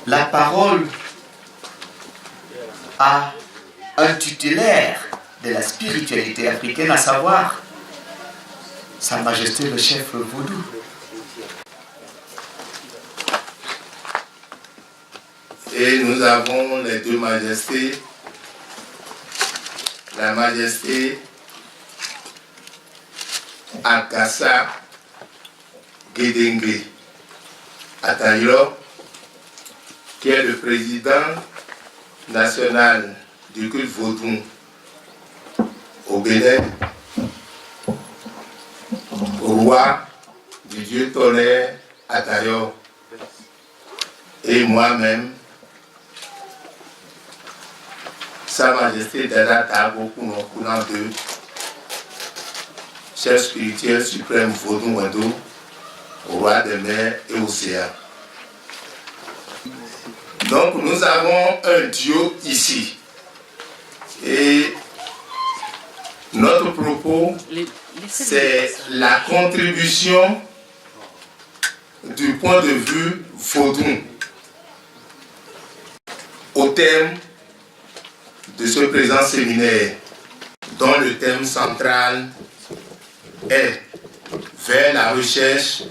la parole à un tutélaire de la spiritualité africaine, à savoir Sa Majesté le chef Vaudou. Et nous avons les deux majestés, la majesté Akassa Guédengue Atayo, qui est le président national du culte vaudou au Bénin, au roi du dieu tonnerre Atayo, et moi-même, Sa Majesté Dada Tabo Kuno II, chef spirituel suprême Vaudou Wendo, roi des mers et océans. Donc nous avons un duo ici. Et notre propos, c'est la contribution du point de vue vaudou au thème de ce présent séminaire, dont le thème central est vers la recherche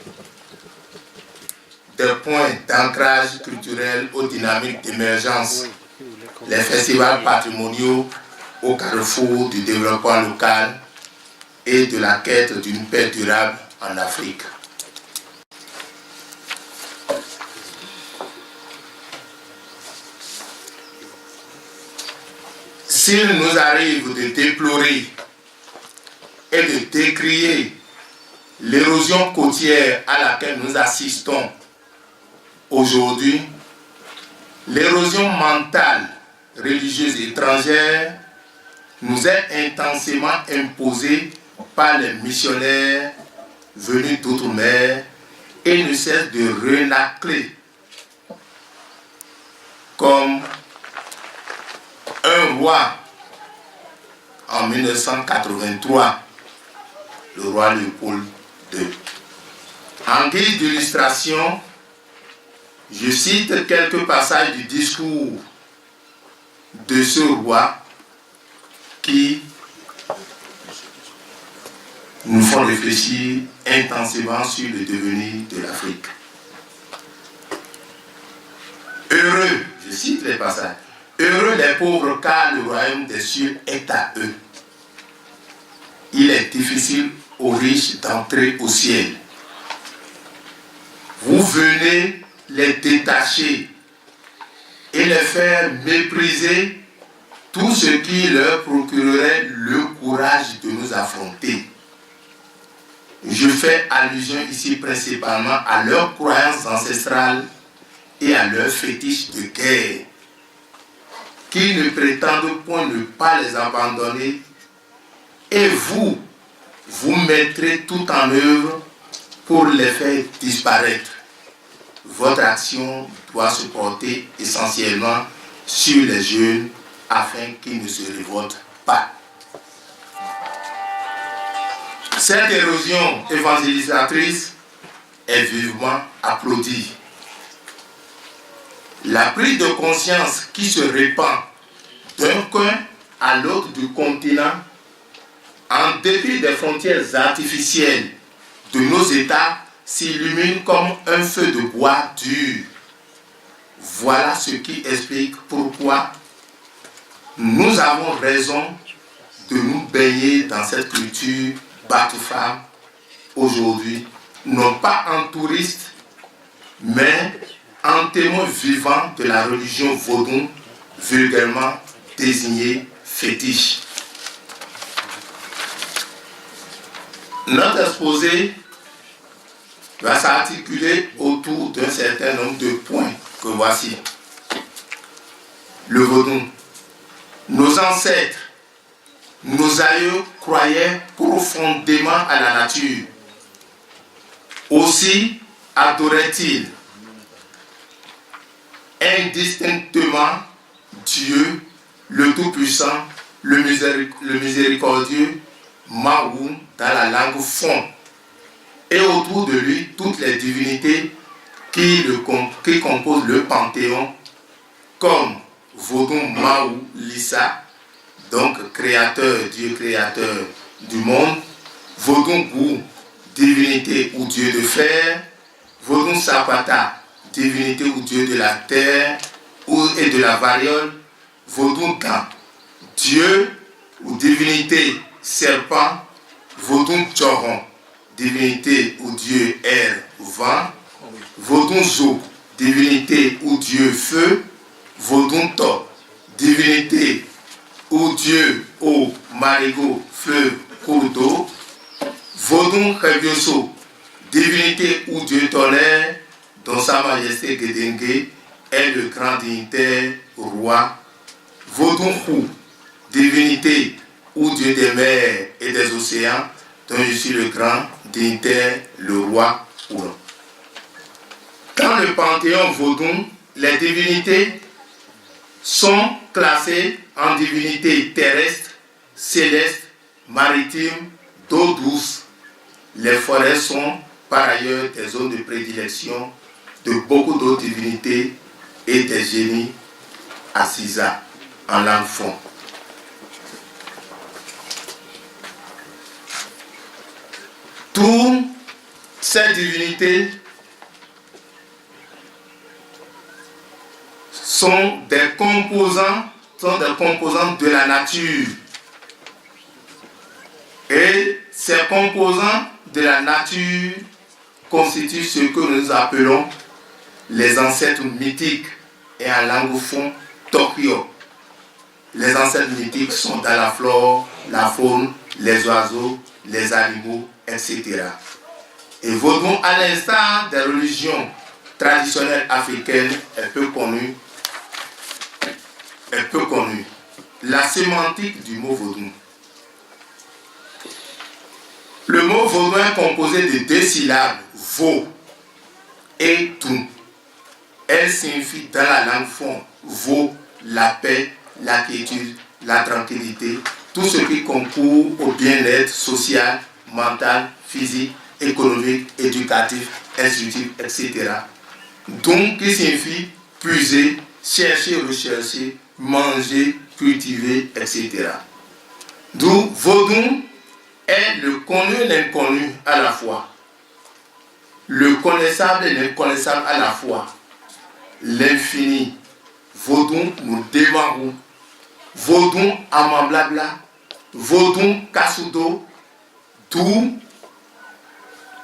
des points d'ancrage culturel aux dynamiques d'émergence, les festivals patrimoniaux au carrefour du développement local et de la quête d'une paix durable en Afrique. S'il nous arrive de déplorer et de décrier l'érosion côtière à laquelle nous assistons aujourd'hui, l'érosion mentale, religieuse étrangère nous est intensément imposée par les missionnaires venus d'outre-mer et ne cesse de renâcler comme un roi en 1983, le roi Léopold II. En guise d'illustration, je cite quelques passages du discours de ce roi qui nous font réfléchir intensément sur le devenir de l'Afrique. Heureux, je cite les passages, heureux les pauvres car le royaume des cieux est à eux. Il est difficile aux riches d'entrer au ciel. Vous venez les détacher et les faire mépriser tout ce qui leur procurerait le courage de nous affronter. Je fais allusion ici principalement à leurs croyances ancestrales et à leurs fétiches de guerre, qui ne prétendent point ne pas les abandonner, et vous mettrez tout en œuvre pour les faire disparaître. Votre action doit se porter essentiellement sur les jeunes afin qu'ils ne se révoltent pas. Cette érosion évangélisatrice est vivement applaudie. La prise de conscience qui se répand d'un coin à l'autre du continent, en dépit des frontières artificielles de nos États, s'illumine comme un feu de bois dur. Voilà ce qui explique pourquoi nous avons raison de nous baigner dans cette culture Batoufam aujourd'hui, non pas en touriste, mais en témoin vivant de la religion vaudou, vulgairement désignée fétiche. Notre exposé va s'articuler autour d'un certain nombre de points que voici. Le vaudou. Nos ancêtres, nos aïeux croyaient profondément à la nature. Aussi adoraient-ils indistinctement Dieu, le Tout-Puissant, le miséricordieux, Maou dans la langue fon, et autour de lui toutes les divinités qui composent le panthéon, comme Vodun Maou Lissa, donc Dieu créateur du monde, Vodun Gou, divinité ou Dieu de fer, Vodun Sapata, divinité ou Dieu de la terre et de la variole, Vodun Gan, Dieu ou divinité serpent, Vodun Choron, divinité ou Dieu air, vent, Vodun Zo, divinité ou Dieu feu, Vodun To, divinité ou Dieu eau, marigot, fleuve, cours d'eau, Vodun Rebioso, divinité ou Dieu tonnerre, dont Sa Majesté Gedengue est le grand dignitaire roi, Vodun Hu, divinité ou Dieu des mers et des océans, dont je suis le grand dignitaire, le roi Ouran. Dans le panthéon Vodun, les divinités sont classées en divinités terrestres, célestes, maritimes, d'eau douce. Les forêts sont par ailleurs des zones de prédilection de beaucoup d'autres divinités et des génies assisa en langue fond. Toutes ces divinités sont des composants de la nature. Et ces composants de la nature constituent ce que nous appelons les ancêtres mythiques et en langue fond, Tokyo. Les ancêtres mythiques sont dans la flore, la faune, les oiseaux, les animaux, etc. Et Vodun, à l'instar des religions traditionnelles africaines, est peu connue. La sémantique du mot Vodun. Le mot Vodun est composé de 2 syllabes, Vo et Tun. Elle signifie dans la langue fond, Vo, la paix, la quiétude, la tranquillité, tout ce qui concourt au bien-être social, mental, physique, économique, éducatif, instructif, etc. Donc, qui signifie puiser, chercher, rechercher, manger, cultiver, etc. D'où Vodun est le connu et l'inconnu à la fois. Le connaissable et l'inconnaissable à la fois. L'infini. Vodun nous démarrons. Vodun Amamblabla. Vodun Kasudo. D'où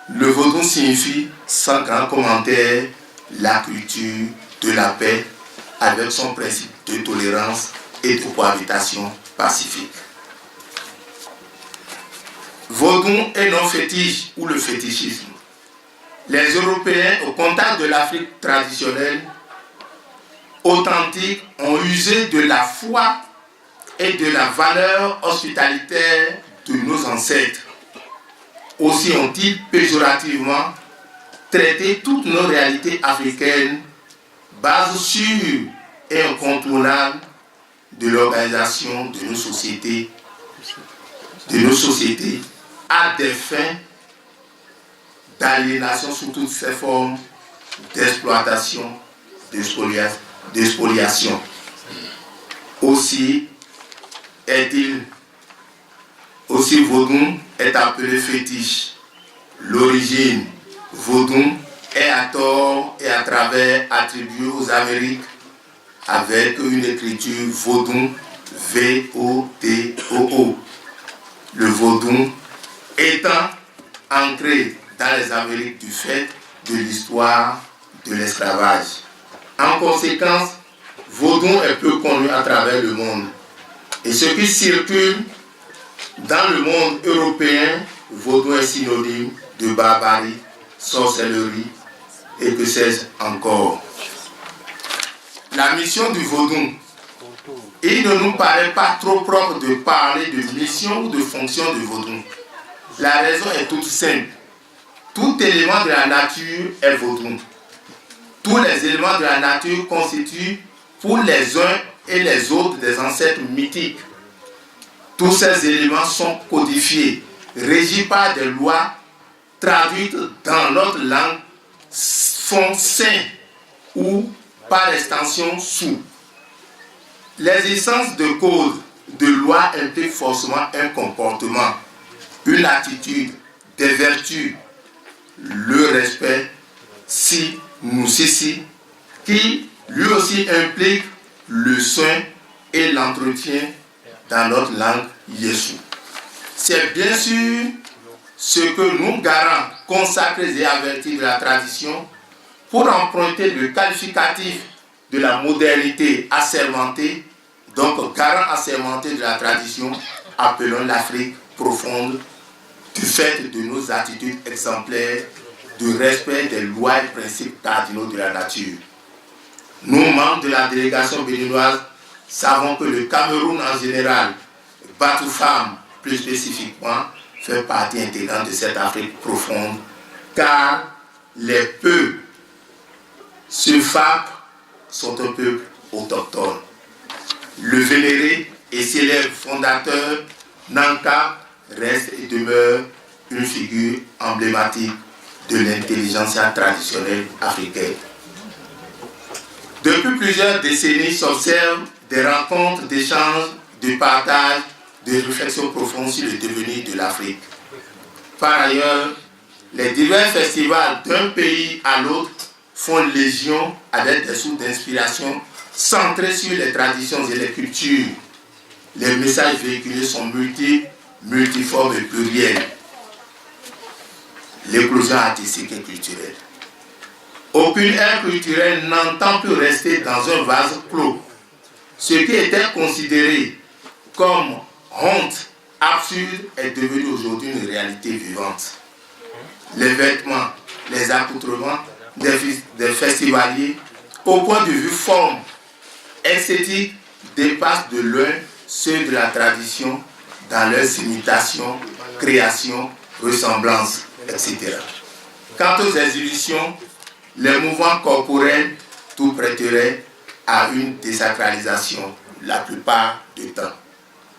le Vodun signifie, sans grand commentaire, la culture de la paix avec son principe de tolérance et de cohabitation pacifique. Vodun est non fétiche ou le fétichisme. Les Européens, au contact de l'Afrique traditionnelle, authentique, ont usé de la foi et de la valeur hospitalitaire de nos ancêtres. Aussi ont-ils péjorativement traité toutes nos réalités africaines, base sûre et incontournable de l'organisation de nos sociétés, à des fins d'aliénation sous toutes ses formes, d'exploitation, de spoliation. Aussi Vodun est appelé fétiche. L'origine Vodun est à tort et à travers attribuée aux Amériques avec une écriture Vodun, V-O-D-O-O. Le Vodun étant ancré dans les Amériques du fait de l'histoire de l'esclavage. En conséquence, Vodun est peu connu à travers le monde. Et ce qui circule dans le monde européen, Vodun est synonyme de barbarie, sorcellerie et que sais-je encore. La mission du Vodun, il ne nous paraît pas trop propre de parler de mission ou de fonction du Vodun. La raison est toute simple. Tout élément de la nature est Vodun. Tous les éléments de la nature constituent pour les uns et les autres des ancêtres mythiques. Tous ces éléments sont codifiés, régis par des lois traduites dans notre langue sont sains ou, par extension, sous. L'existence de codes, de lois implique forcément un comportement, une attitude, des vertus, le respect, si, nous, si, qui lui aussi implique le soin et l'entretien dans notre langue Yeshu. C'est bien sûr ce que nous, garants, consacrés et avertis de la tradition, pour emprunter le qualificatif de la modernité assermentée, donc garant assermenté de la tradition, appelons l'Afrique profonde, du fait de nos attitudes exemplaires, du respect des lois et principes cardinaux de la nature. Nous, membres de la délégation béninoise, savons que le Cameroun en général, Batoufam plus spécifiquement, fait partie intégrante de cette Afrique profonde, car les peuples Sufap sont un peuple autochtone. Le vénéré et célèbre fondateur Nanka reste et demeure une figure emblématique de l'intelligentsia traditionnelle africaine. Depuis plusieurs décennies s'observent des rencontres, d'échanges, de partage, de réflexions profondes sur le devenir de l'Afrique. Par ailleurs, les divers festivals d'un pays à l'autre font légion avec des sources d'inspiration centrées sur les traditions et les cultures. Les messages véhiculés sont multiples, multiformes et pluriels. L'éclosion artistique et culturelle. Aucune ère culturelle n'entend plus rester dans un vase clos. Ce qui était considéré comme honte absurde est devenu aujourd'hui une réalité vivante. Les vêtements, les accoutrements des festivaliers, au point de vue forme, esthétique, dépassent de loin ceux de la tradition dans leurs imitations, créations, ressemblances, etc. Quant aux exhibitions, les mouvements corporels, tout prêterait à une désacralisation la plupart du temps.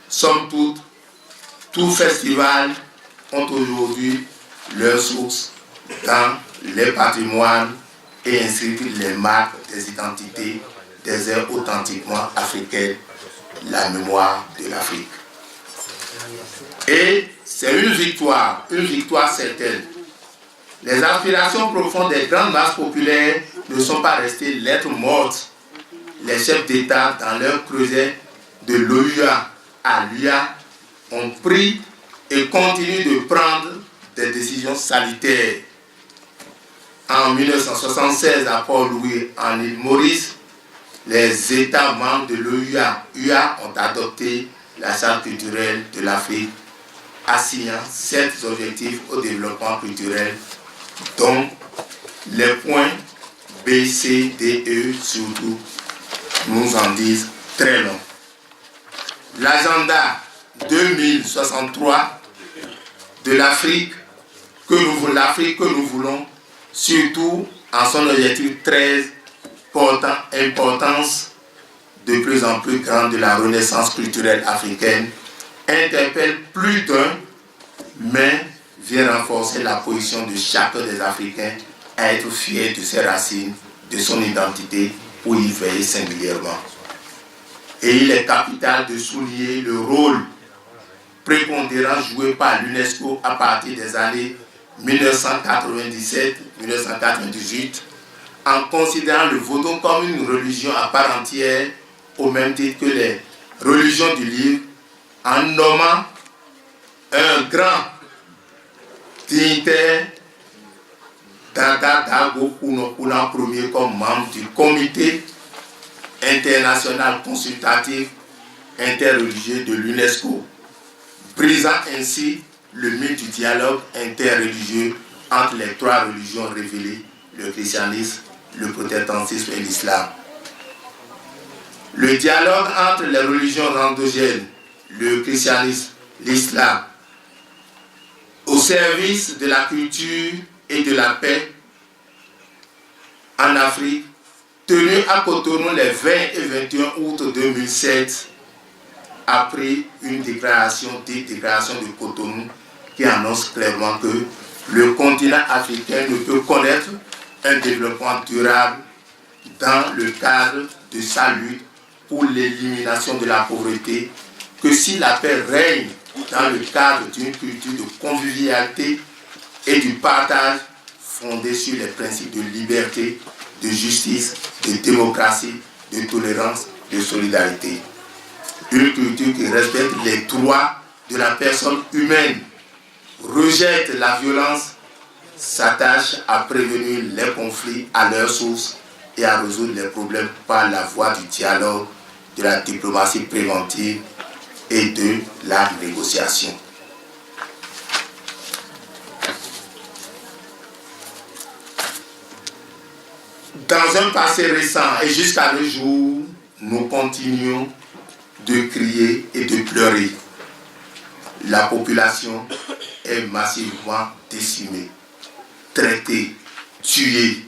Somme toute, tous festival ont aujourd'hui leur source dans les patrimoines et inscrivent les marques des identités des ères authentiquement africaines, la mémoire de l'Afrique. Et c'est une victoire certaine. Les aspirations profondes des grandes masses populaires ne sont pas restées lettres mortes. Les chefs d'État, dans leur creuset de l'OUA à l'UA, ont pris et continuent de prendre des décisions salutaires. En 1976, à Port-Louis, en île Maurice, les États membres de l'OUA ont adopté la charte culturelle de l'Afrique, assignant 7 objectifs au développement culturel, dont les points B, C, D, E, surtout, nous en disent très long. L'agenda 2063 de l'Afrique que nous voulons, surtout en son objectif 13, portant importance de plus en plus grande de la renaissance culturelle africaine, interpelle plus d'un, mais vient renforcer la position de chacun des Africains à être fier de ses racines, de son identité, pour y veiller singulièrement. Et il est capital de souligner le rôle prépondérant joué par l'UNESCO à partir des années 1997-1998, en considérant le vaudou comme une religion à part entière, au même titre que les religions du livre, en nommant un grand dignitaire, Dada Dago Kunokuna premier comme membre du comité international consultatif interreligieux de l'UNESCO, brisant ainsi le mythe du dialogue interreligieux entre les 3 religions révélées, le christianisme, le protestantisme et l'islam. Le dialogue entre les religions endogènes, le christianisme, l'islam, au service de la culture et de la paix en Afrique, tenu à Cotonou les 20 et 21 août 2007, après une déclaration de Cotonou qui annonce clairement que le continent africain ne peut connaître un développement durable dans le cadre de sa lutte pour l'élimination de la pauvreté, que si la paix règne dans le cadre d'une culture de convivialité et du partage fondé sur les principes de liberté, de justice, de démocratie, de tolérance, de solidarité. Une culture qui respecte les droits de la personne humaine, rejette la violence, s'attache à prévenir les conflits à leur source et à résoudre les problèmes par la voie du dialogue, de la diplomatie préventive et de la négociation. Dans un passé récent et jusqu'à nos jours, nous continuons de crier et de pleurer. La population est massivement décimée, traitée, tuée.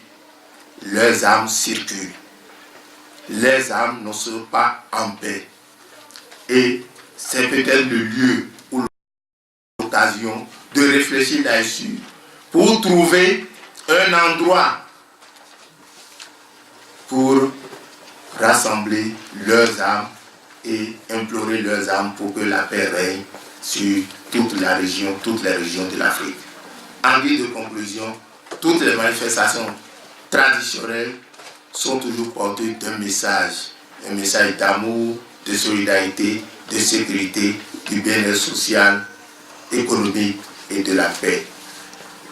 Leurs âmes circulent. Les âmes ne sont pas en paix. Et c'est peut-être le lieu ou l'occasion de réfléchir là-dessus pour trouver un endroit pour rassembler leurs âmes et implorer leurs âmes pour que la paix règne sur toutes les régions de l'Afrique. En guise de conclusion, toutes les manifestations traditionnelles sont toujours portées d'un message d'amour, de solidarité, de sécurité, du bien-être social, économique et de la paix.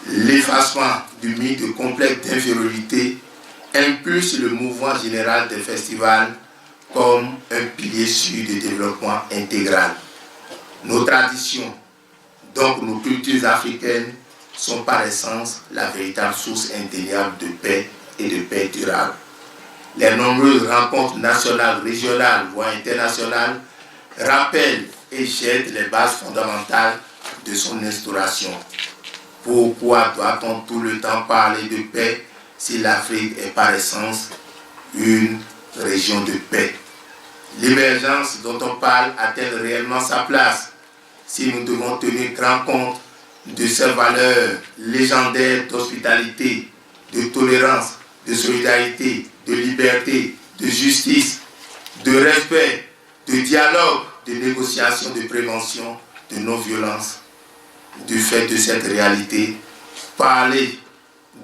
L'effacement du mythe de complexe d'infériorité impulse le mouvement général des festivals comme un pilier sûr de développement intégral. Nos traditions, donc nos cultures africaines, sont par essence la véritable source indéniable de paix et de paix durable. Les nombreuses rencontres nationales, régionales, voire internationales rappellent et jettent les bases fondamentales de son instauration. Pourquoi doit-on tout le temps parler de paix si l'Afrique est par essence une région de paix? L'émergence dont on parle a-t-elle réellement sa place si nous devons tenir grand compte de ces valeurs légendaires d'hospitalité, de tolérance, de solidarité, de liberté, de justice, de respect, de dialogue, de négociation, de prévention, de non-violence? Du fait de cette réalité, parler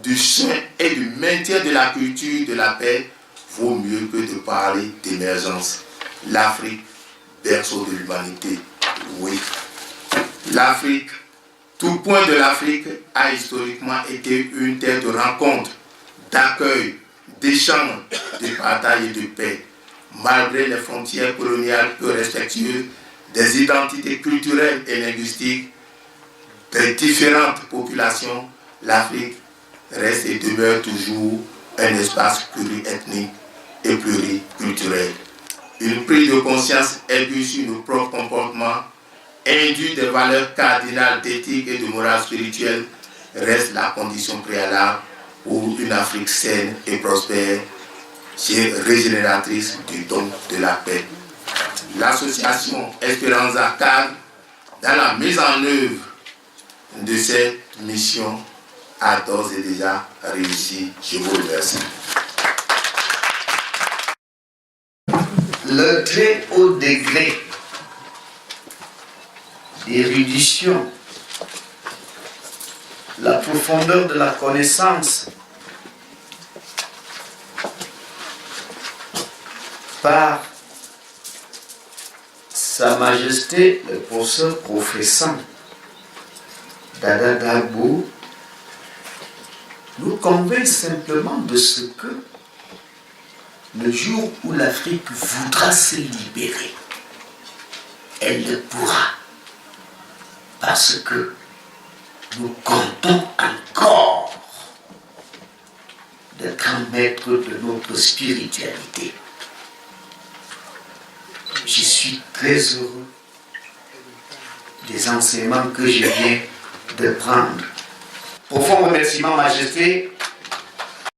du soin et du maintien de la culture de la paix vaut mieux que de parler d'émergence. L'Afrique, berceau de l'humanité, oui. L'Afrique, tout point de l'Afrique a historiquement été une terre de rencontre, d'accueil, d'échange, de partage et de paix. Malgré les frontières coloniales peu respectueuses des identités culturelles et linguistiques des différentes populations, l'Afrique reste et demeure toujours un espace pluriethnique et pluriculturel. Une prise de conscience aiguë sur nos propres comportements, induit des valeurs cardinales d'éthique et de morale spirituelle, reste la condition préalable pour une Afrique saine et prospère, régénératrice du don de la paix. L'association Esperanza cadre dans la mise en œuvre de cette mission a d'ores et déjà réussi. Je vous remercie. Le très haut degré d'érudition, la profondeur de la connaissance par Sa Majesté le professeur professant Dada Dagbo nous convainc simplement de ce que le jour où l'Afrique voudra se libérer, elle le pourra, parce que nous comptons encore d'être un maître de notre spiritualité. Je suis très heureux des enseignements que je viens de prendre. Profond remerciement, Majesté,